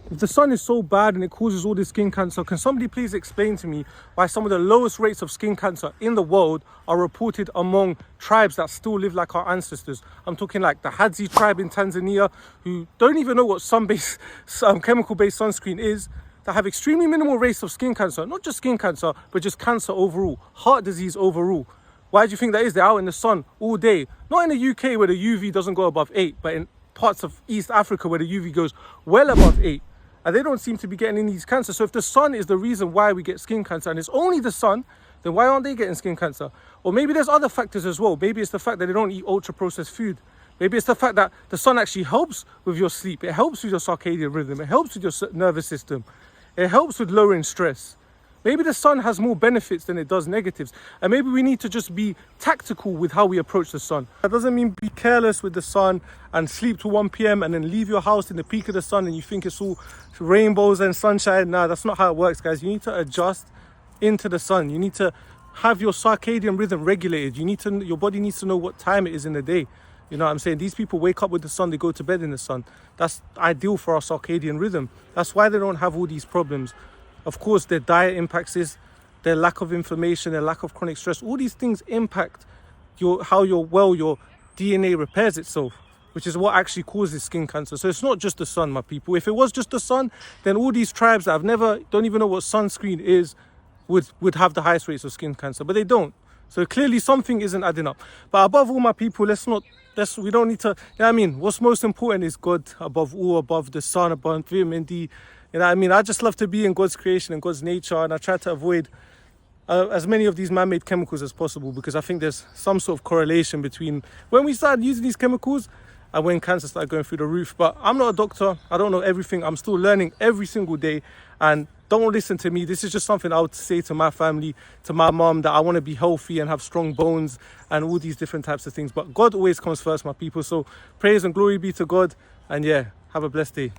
If the sun is so bad and it causes all this skin cancer, can somebody please explain to me why some of the lowest rates of skin cancer in the world are reported among tribes that still live like our ancestors? I'm talking like the Hadzi tribe in Tanzania, who don't even know what sun-based, chemical-based sunscreen is, that have extremely minimal rates of skin cancer. Not just skin cancer, but just cancer overall, heart disease overall. Why do you think that is? They're out in the sun all day. Not in the UK where the UV doesn't go above 8, but in parts of East Africa where the UV goes well above 8. And they don't seem to be getting any of these cancers. So if the sun is the reason why we get skin cancer, and it's only the sun, then why aren't they getting skin cancer? Or maybe there's other factors as well. Maybe it's the fact that they don't eat ultra-processed food. Maybe it's the fact that the sun actually helps with your sleep. It helps with your circadian rhythm. It helps with your nervous system. It helps with lowering stress. Maybe the sun has more benefits than it does negatives. And maybe we need to just be tactical with how we approach the sun. That doesn't mean be careless with the sun and sleep till 1 p.m. and then leave your house in the peak of the sun and you think it's all rainbows and sunshine. Nah, that's not how it works, guys. You need to adjust into the sun. You need to have your circadian rhythm regulated. Your body needs to know what time it is in the day. You know what I'm saying? These people wake up with the sun, they go to bed in the sun. That's ideal for our circadian rhythm. That's why they don't have all these problems. Of course, their diet impacts this, their lack of inflammation, their lack of chronic stress. All these things impact how your DNA repairs itself, which is what actually causes skin cancer. So it's not just the sun, my people. If it was just the sun, then all these tribes that don't even know what sunscreen is, would have the highest rates of skin cancer, but they don't. So clearly something isn't adding up. But above all, my people, we don't need to, you know what I mean? What's most important is God above all, above the sun, above vitamin D. You know what I mean? I just love to be in God's creation and God's nature, and I try to avoid as many of these man-made chemicals as possible, because I think there's some sort of correlation between when we started using these chemicals and when cancer started going through the roof. But I'm not a doctor. I don't know everything. I'm still learning every single day. And don't listen to me. This is just something I would say to my family, to my mom, that I want to be healthy and have strong bones and all these different types of things. But God always comes first, my people. So praise and glory be to God. And yeah, have a blessed day.